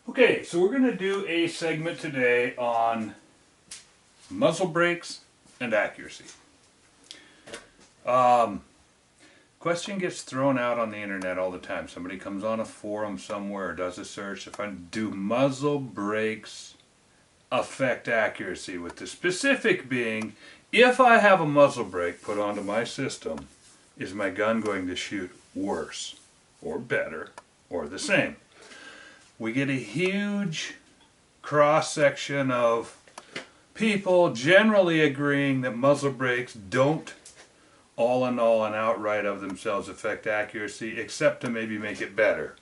Okay, so we're going to do a segment today on muzzle brakes and accuracy. Question gets thrown out on the internet all the time. Somebody comes on a forum somewhere, does a search to find, do muzzle brakes affect accuracy? With the specific being, if I have a muzzle brake put onto my system, is my gun going to shoot worse or better or the same? We get a huge cross-section of people generally agreeing that muzzle brakes don't all in all and outright of themselves affect accuracy, except to maybe make it better.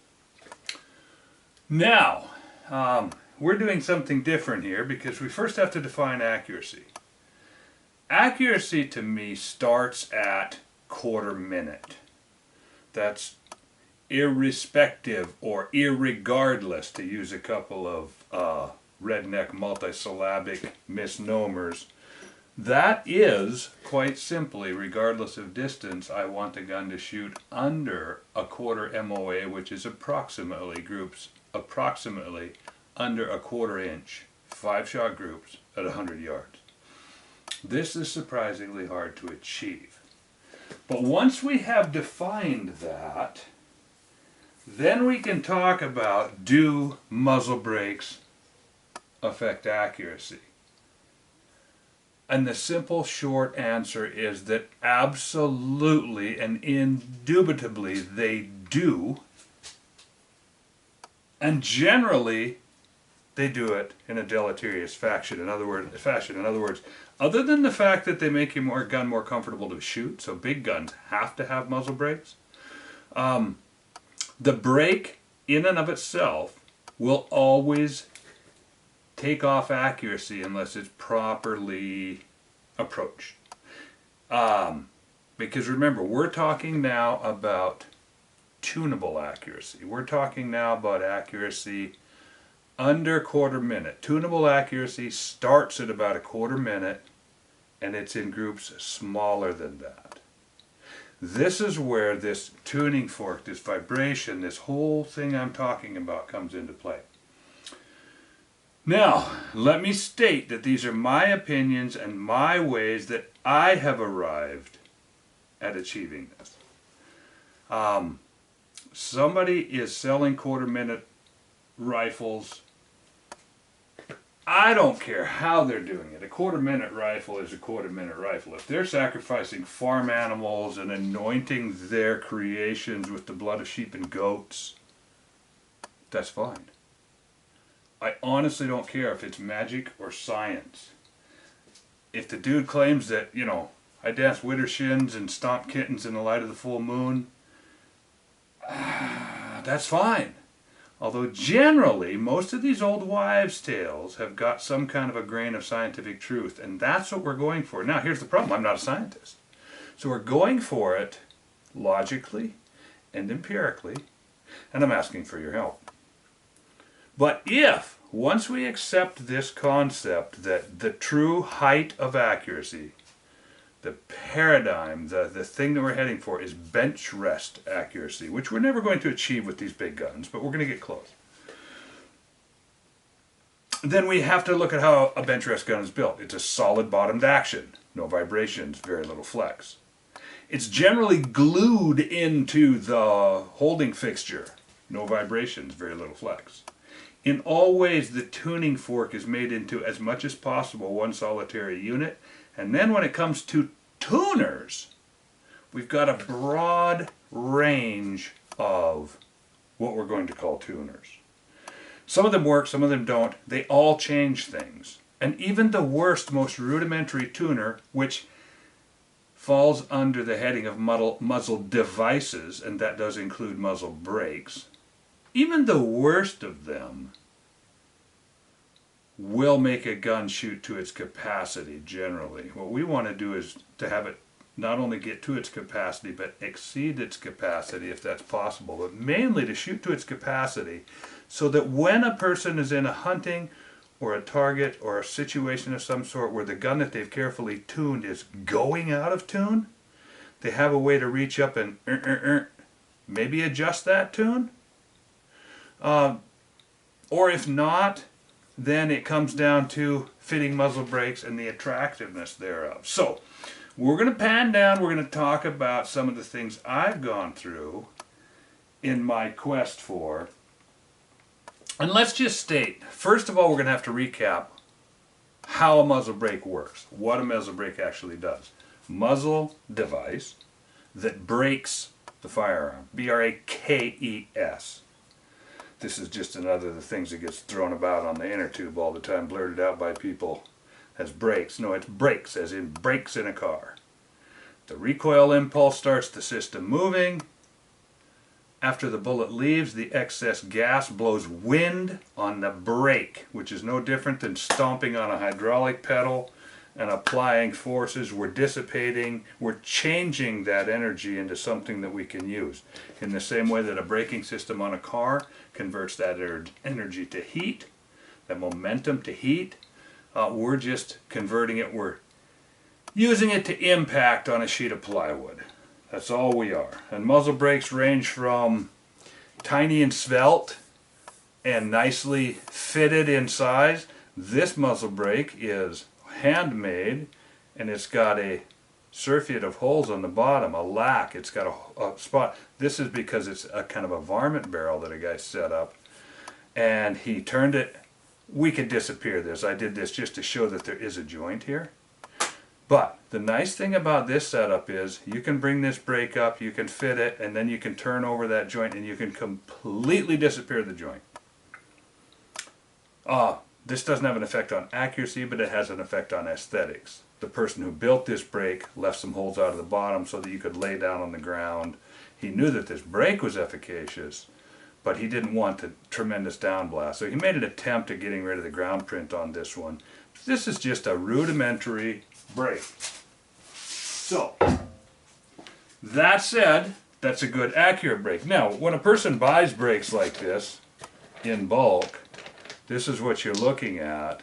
Now, we're doing something different here because we first have to define accuracy. Accuracy to me starts at quarter minute. That's irrespective or irregardless, to use a couple of redneck multisyllabic misnomers. That is, quite simply, regardless of distance, I want the gun to shoot under a quarter MOA, which is approximately under a quarter inch, 5-shot groups at 100 yards. This is surprisingly hard to achieve. But once we have defined that, then we can talk about, do muzzle brakes affect accuracy? And the simple short answer is that absolutely and indubitably they do. And generally they do it in a deleterious fashion. In other words, other than the fact that they make your gun more comfortable to shoot, so big guns have to have muzzle brakes, the brake in and of itself will always take off accuracy unless it's properly approached. Because remember, we're talking now about tunable accuracy. We're talking now about accuracy under quarter minute. Tunable accuracy starts at about a quarter minute and it's in groups smaller than that. This is where this tuning fork, this vibration, this whole thing I'm talking about comes into play. Now, let me state that these are my opinions and my ways that I have arrived at achieving this. Somebody is selling quarter-minute rifles. I don't care how they're doing it. A quarter-minute rifle is a quarter-minute rifle. If they're sacrificing farm animals and anointing their creations with the blood of sheep and goats, that's fine. I honestly don't care if it's magic or science. If the dude claims that, you know, I dance widdershins and stomp kittens in the light of the full moon, that's fine. Although generally, most of these old wives' tales have got some kind of a grain of scientific truth, and that's what we're going for. Now, here's the problem. I'm not a scientist. So we're going for it logically and empirically, and I'm asking for your help. But if, once we accept this concept that the true height of accuracy, the paradigm, the thing that we're heading for is bench rest accuracy, which we're never going to achieve with these big guns, but we're going to get close. Then we have to look at how a bench rest gun is built. It's a solid bottomed action, no vibrations, very little flex. It's generally glued into the holding fixture, no vibrations, very little flex. In all ways, the tuning fork is made into, as much as possible, one solitary unit. And then when it comes to tuners, we've got a broad range of what we're going to call tuners. Some of them work, some of them don't. They all change things. And even the worst, most rudimentary tuner, which falls under the heading of muzzle devices, and that does include muzzle brakes, even the worst of them will make a gun shoot to its capacity generally. What we want to do is to have it not only get to its capacity, but exceed its capacity if that's possible, but mainly to shoot to its capacity so that when a person is in a hunting or a target or a situation of some sort where the gun that they've carefully tuned is going out of tune, they have a way to reach up and maybe adjust that tune. Or if not, then it comes down to fitting muzzle brakes and the attractiveness thereof. So, we're going to pan down, we're going to talk about some of the things I've gone through in my quest for. And let's just state, first of all, we're going to have to recap how a muzzle brake works, what a muzzle brake actually does. Muzzle device that brakes the firearm, B-R-A-K-E-S. This is just another of the things that gets thrown about on the inner tube all the time, blurted out by people as brakes. No, it's brakes, as in brakes in a car. The recoil impulse starts the system moving. After the bullet leaves, the excess gas blows wind on the brake, which is no different than stomping on a hydraulic pedal and applying forces. We're dissipating, we're changing that energy into something that we can use. In the same way that a braking system on a car converts that energy to heat, that momentum to heat, we're just converting it, we're using it to impact on a sheet of plywood. That's all we are. And muzzle brakes range from tiny and svelte and nicely fitted in size. This muzzle brake is handmade, and it's got a surfeit of holes on the bottom, a lack. It's got a spot. This is because it's a kind of a varmint barrel that a guy set up, and he turned it. We could disappear this. I did this just to show that there is a joint here. But the nice thing about this setup is you can bring this brake up, you can fit it, and then you can turn over that joint and you can completely disappear the joint. This doesn't have an effect on accuracy, but it has an effect on aesthetics. The person who built this brake left some holes out of the bottom so that you could lay down on the ground. He knew that this brake was efficacious, but he didn't want the tremendous downblast. So he made an attempt at getting rid of the ground print on this one. This is just a rudimentary brake. So, that said, that's a good accurate brake. Now, when a person buys brakes like this in bulk, this is what you're looking at.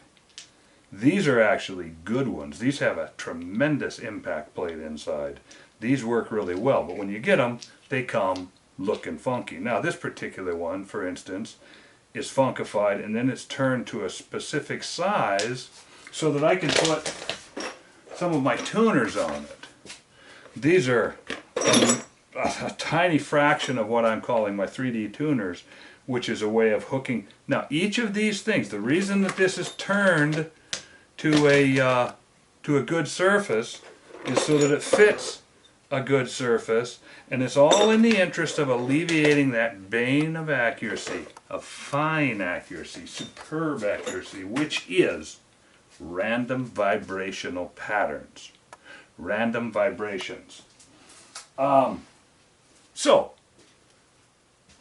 These are actually good ones. These have a tremendous impact plate inside. These work really well, but when you get them, they come looking funky. Now, this particular one, for instance, is funkified, and then it's turned to a specific size so that I can put some of my tuners on it. These are a tiny fraction of what I'm calling my 3D tuners, which is a way of hooking. Now, each of these things, the reason that this is turned to a good surface is so that it fits a good surface, and it's all in the interest of alleviating that bane of accuracy, of fine accuracy, superb accuracy, which is random vibrational patterns. Random vibrations. So,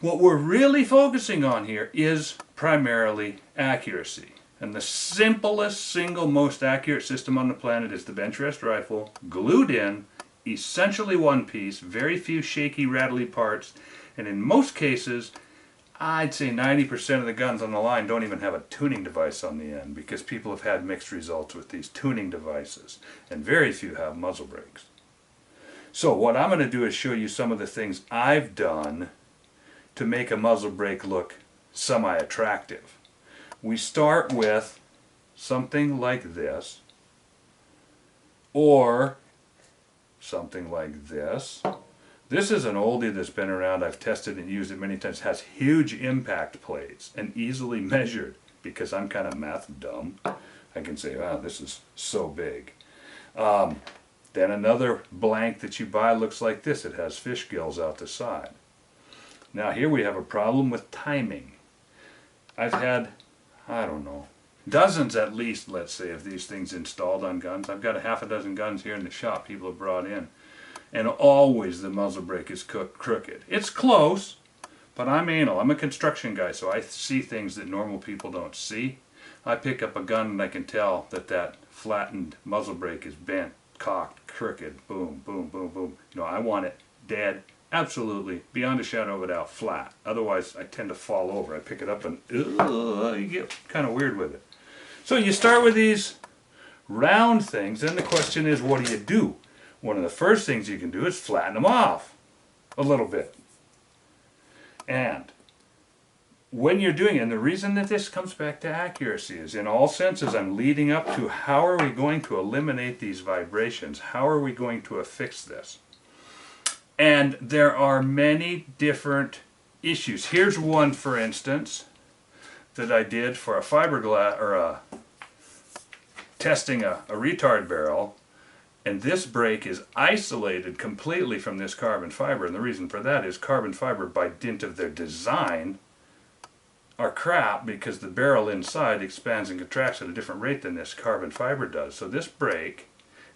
what we're really focusing on here is primarily accuracy. And the simplest, single most accurate system on the planet is the bench rest rifle, glued in, essentially one piece, very few shaky, rattly parts, and in most cases, I'd say 90% of the guns on the line don't even have a tuning device on the end, because people have had mixed results with these tuning devices, and very few have muzzle brakes. So what I'm going to do is show you some of the things I've done to make a muzzle brake look semi-attractive. We start with something like this, or something like this. This is an oldie that's been around. I've tested and used it many times. It has huge impact plates and easily measured, because I'm kind of math dumb. I can say, wow, this is so big. Then another blank that you buy looks like this. It has fish gills out the side. Now here we have a problem with timing. I've had, I don't know, dozens at least, let's say, of these things installed on guns. I've got a half a dozen guns here in the shop people have brought in. And always the muzzle brake is crooked. It's close, but I'm anal. I'm a construction guy, so I see things that normal people don't see. I pick up a gun and I can tell that that flattened muzzle brake is bent, cocked, crooked, boom, boom, boom, boom. You know, I want it dead, absolutely, beyond a shadow of a doubt, flat. Otherwise, I tend to fall over. I pick it up and you get kind of weird with it. So you start with these round things, and the question is, what do you do? One of the first things you can do is flatten them off a little bit. And when you're doing it, and the reason that this comes back to accuracy is in all senses I'm leading up to how are we going to eliminate these vibrations? How are we going to affix this? And there are many different issues. Here's one, for instance, that I did for a fiberglass, or testing a retard barrel, and this brake is isolated completely from this carbon fiber, and the reason for that is carbon fiber, by dint of their design, are crap because the barrel inside expands and contracts at a different rate than this carbon fiber does. So this brake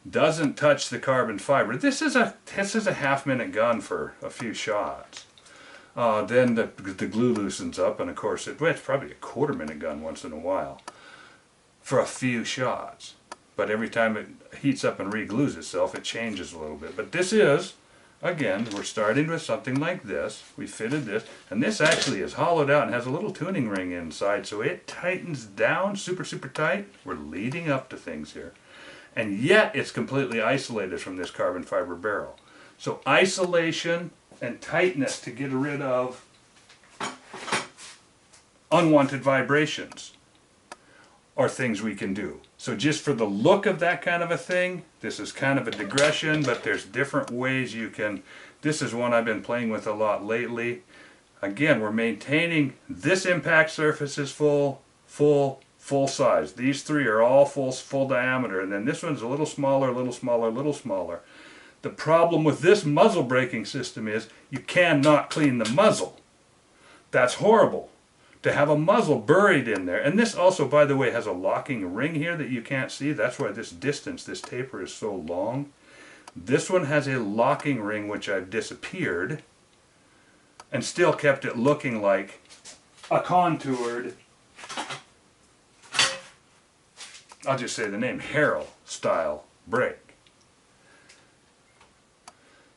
doesn't touch the carbon fiber. This is a half-minute gun for a few shots. Then the glue loosens up, and of course it's probably a quarter-minute gun once in a while for a few shots. But every time it heats up and re-glues itself, it changes a little bit. But this is, again, we're starting with something like this. We fitted this, and this actually is hollowed out and has a little tuning ring inside, so it tightens down super, super tight. We're leading up to things here. And yet it's completely isolated from this carbon fiber barrel. So isolation and tightness to get rid of unwanted vibrations are things we can do. So just for the look of that kind of a thing, this is kind of a digression, but there's different ways you can. This is one I've been playing with a lot lately. Again, we're maintaining this impact surface is full size. These three are all full diameter, and then this one's a little smaller, a little smaller, a little smaller. The problem with this muzzle braking system is you cannot clean the muzzle. That's horrible, to have a muzzle buried in there. And this also, by the way, has a locking ring here that you can't see. That's why this distance, this taper, is so long. This one has a locking ring which I've disappeared and still kept it looking like a contoured, I'll just say the name, Harrell style brake.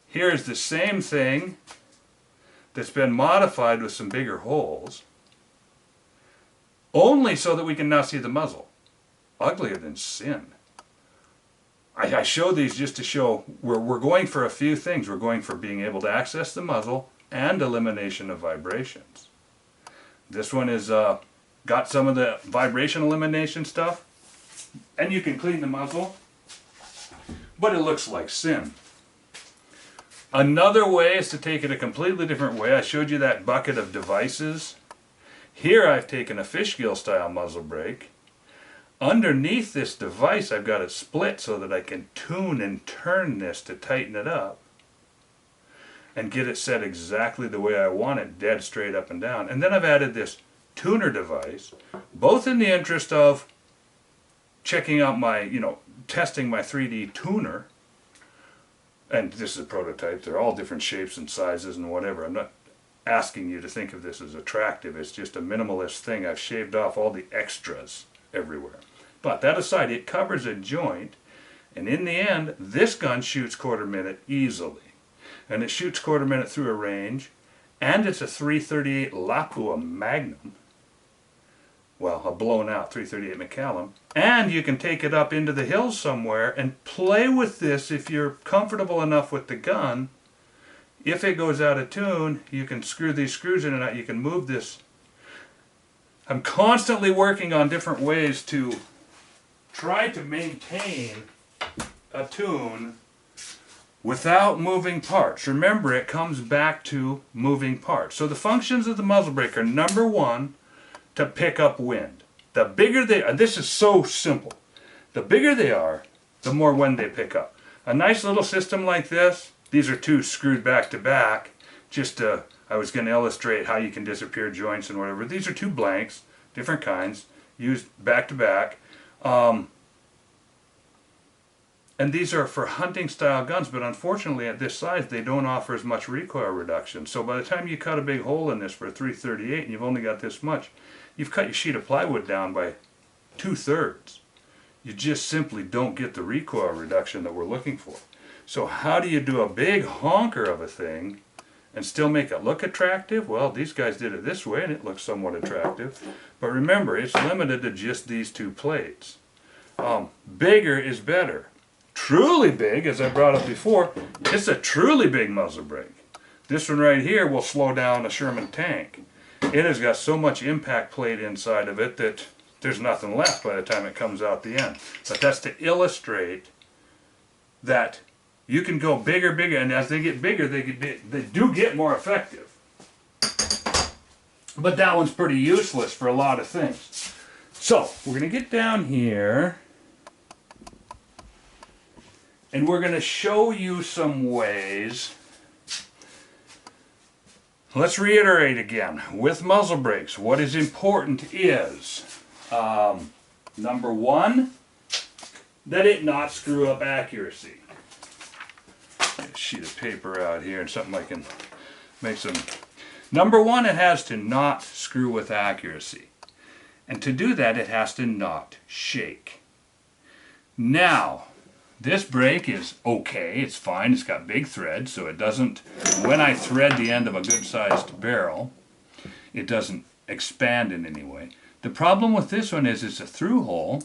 Here's the same thing that's been modified with some bigger holes, only so that we can now see the muzzle. Uglier than sin. I show these just to show we're going for a few things. We're going for being able to access the muzzle and elimination of vibrations. This one is got some of the vibration elimination stuff, and you can clean the muzzle, but it looks like sin. Another way is to take it a completely different way. I showed you that bucket of devices. Here I've taken a fishgill style muzzle brake. Underneath this device I've got it split so that I can tune and turn this to tighten it up and get it set exactly the way I want it, dead straight up and down. And then I've added this tuner device, both in the interest of checking out my, testing my 3D tuner. And this is a prototype. They're all different shapes and sizes and whatever. I'm not asking you to think of this as attractive. It's just a minimalist thing. I've shaved off all the extras everywhere. But that aside, it covers a joint, and in the end, this gun shoots quarter minute easily. And it shoots quarter minute through a range, and it's a 338 Lapua Magnum. Well, a blown out 338 McCallum. And you can take it up into the hills somewhere and play with this if you're comfortable enough with the gun. If it goes out of tune, you can screw these screws in and out. You can move this. I'm constantly working on different ways to try to maintain a tune without moving parts. Remember, it comes back to moving parts. So the functions of the muzzle brake are, number one, to pick up wind. The bigger they are, this is so simple. The bigger they are, the more wind they pick up. A nice little system like this, these are two screwed back to back. I was going to illustrate how you can disappear joints and whatever. These are two blanks, different kinds, used back to back. And these are for hunting style guns, but unfortunately at this size they don't offer as much recoil reduction. So by the time you cut a big hole in this for a 338 and you've only got this much, you've cut your sheet of plywood down by 2/3. You just simply don't get the recoil reduction that we're looking for. So how do you do a big honker of a thing and still make it look attractive? Well, these guys did it this way and it looks somewhat attractive. But remember, it's limited to just these two plates. Bigger is better. Truly big, as I brought up before, it's a truly big muzzle brake. This one right here will slow down a Sherman tank. it has got so much impact plate inside of it that there's nothing left by the time it comes out the end. But that's to illustrate that you can go bigger, and as they get bigger, they do get more effective. But that one's pretty useless for a lot of things. So we're going to get down here, and we're going to show you some ways. Let's reiterate again. With muzzle brakes, what is important is, number one, that it not screw up accuracy. Get a sheet of paper out here and something I can make some. Number one, it has to not screw with accuracy. And to do that, it has to not shake. Now, this brake is okay, it's fine, it's got big threads, so it doesn't, when I thread the end of a good-sized barrel, it doesn't expand in any way. The problem with this one is it's a through hole,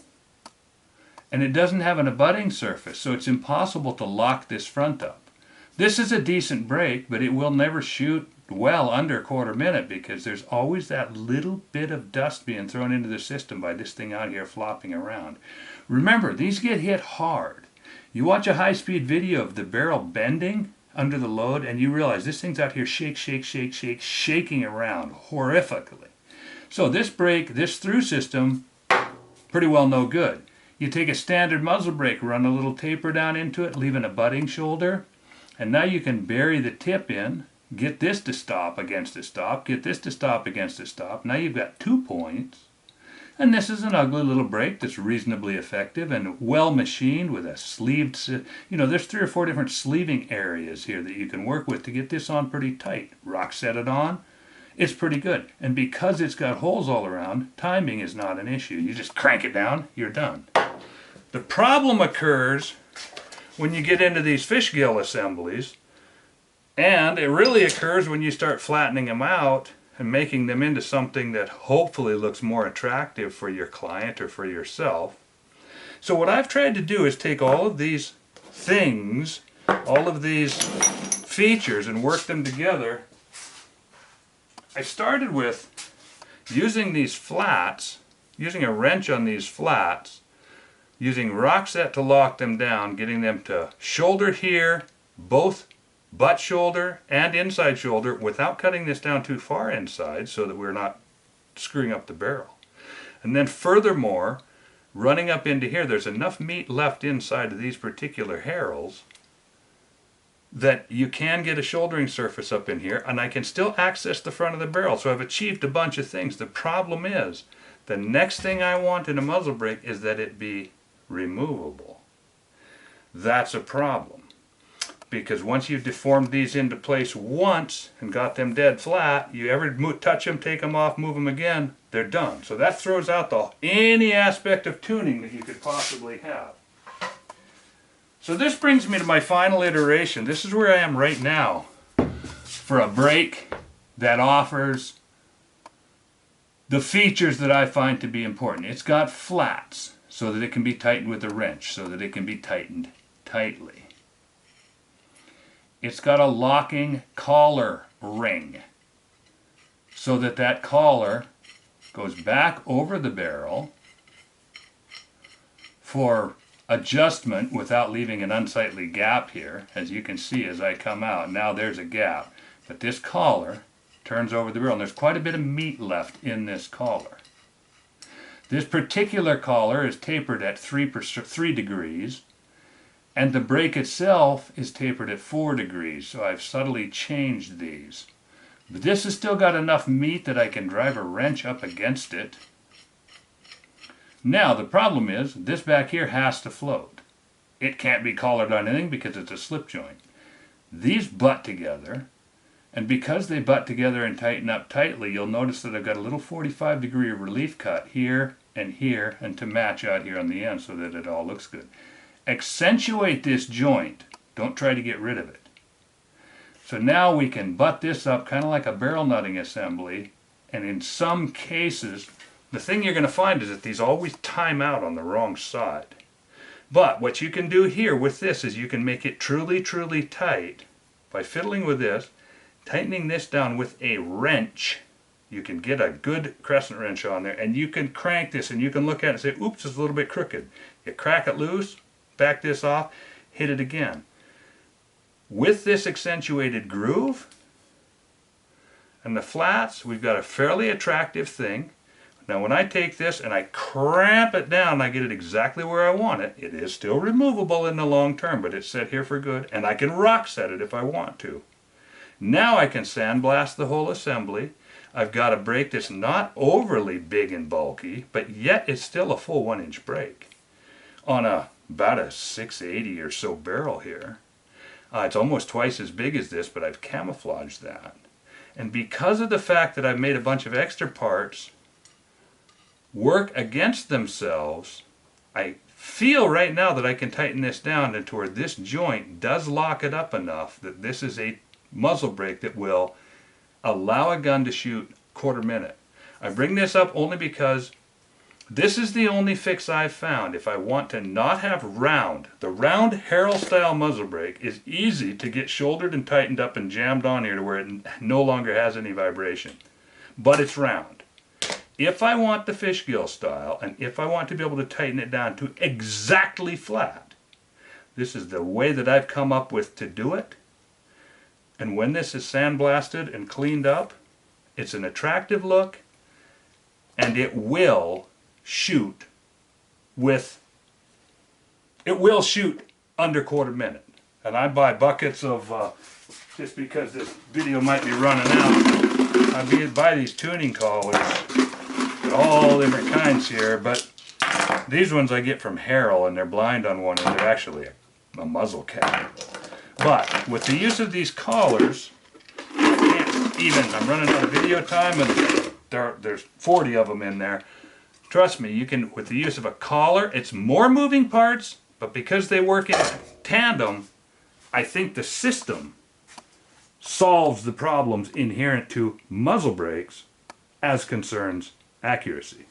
and it doesn't have an abutting surface, so it's impossible to lock this front up. This is a decent brake, but it will never shoot well under a quarter minute because there's always that little bit of dust being thrown into the system by this thing out here flopping around. Remember, these get hit hard. You watch a high-speed video of the barrel bending under the load and you realize this thing's out here shaking around horrifically. So this brake, this through system, pretty well no good. You take a standard muzzle brake, run a little taper down into it, leave an abutting shoulder, and now you can bury the tip in, get this to stop against a stop, get this to stop against a stop. Now you've got 2 points. And this is an ugly little brake that's reasonably effective and well machined with a sleeved, there's 3 or 4 different sleeving areas here that you can work with to get this on pretty tight. Rock set it on, it's pretty good. And because it's got holes all around, timing is not an issue. You just crank it down, you're done. The problem occurs when you get into these fish gill assemblies, and it really occurs when you start flattening them out and making them into something that hopefully looks more attractive for your client or for yourself. So what I've tried to do is take all of these things, all of these features, and work them together. I started with using these flats, using a wrench on these flats, using rock set to lock them down, getting them to shoulder here, both butt shoulder and inside shoulder, without cutting this down too far inside so that we're not screwing up the barrel. And then furthermore, running up into here, there's enough meat left inside of these particular harrows that you can get a shouldering surface up in here, and I can still access the front of the barrel. So I've achieved a bunch of things. The problem is, the next thing I want in a muzzle brake is that it be removable. That's a problem. Because once you've deformed these into place once and got them dead flat, you ever touch them, take them off, move them again, they're done. So that throws out any aspect of tuning that you could possibly have. So this brings me to my final iteration. This is where I am right now for a brake that offers the features that I find to be important. It's got flats so that it can be tightened with a wrench, so that it can be tightened tightly. It's got a locking collar ring so that that collar goes back over the barrel for adjustment without leaving an unsightly gap here. As you can see as I come out, now there's a gap. But this collar turns over the barrel, and there's quite a bit of meat left in this collar. This particular collar is tapered at 3 degrees. And the brake itself is tapered at 4 degrees, so I've subtly changed these. But this has still got enough meat that I can drive a wrench up against it. Now, the problem is, this back here has to float. It can't be collared on anything because it's a slip joint. These butt together, and because they butt together and tighten up tightly, you'll notice that I've got a little 45-degree relief cut here, and to match out here on the end so that it all looks good. Accentuate this joint. Don't try to get rid of it. So now we can butt this up kind of like a barrel nutting assembly, and in some cases, the thing you're going to find is that these always time out on the wrong side. But what you can do here with this is you can make it truly, truly tight by fiddling with this, tightening this down with a wrench, You can get a good crescent wrench on there, and you can crank this, and you can look at it and say, oops, it's a little bit crooked. You crack it loose, back this off, hit it again. With this accentuated groove and the flats, we've got a fairly attractive thing. Now when I take this and I cramp it down, I get it exactly where I want it. It is still removable in the long term, but it's set here for good, and I can rock set it if I want to. Now I can sandblast the whole assembly. I've got a brake that's not overly big and bulky, but yet it's still a full 1-inch brake on about a 680 or so barrel here. It's almost twice as big as this, but I've camouflaged that. And because of the fact that I've made a bunch of extra parts work against themselves, I feel right now that I can tighten this down to where this joint does lock it up enough that this is a muzzle brake that will allow a gun to shoot 1/4 minute. I bring this up only because this is the only fix I've found. If I want to not have round, the round Harrell style muzzle brake is easy to get shouldered and tightened up and jammed on here to where it no longer has any vibration. But it's round. If I want the fishgill style, and if I want to be able to tighten it down to exactly flat, this is the way that I've come up with to do it. And when this is sandblasted and cleaned up, it's an attractive look, and it will shoot under 1/4 minute. And I buy buckets of, just because this video might be running out, I buy these tuning collars, all different kinds here, but these ones I get from Harrell, and they're blind on one end. They're actually a muzzle cap. But with the use of these collars, I can't even, I'm running out of video time, and there's 40 of them in there. Trust me, you can, with the use of a collar, it's more moving parts, but because they work in tandem, I think the system solves the problems inherent to muzzle brakes as concerns accuracy.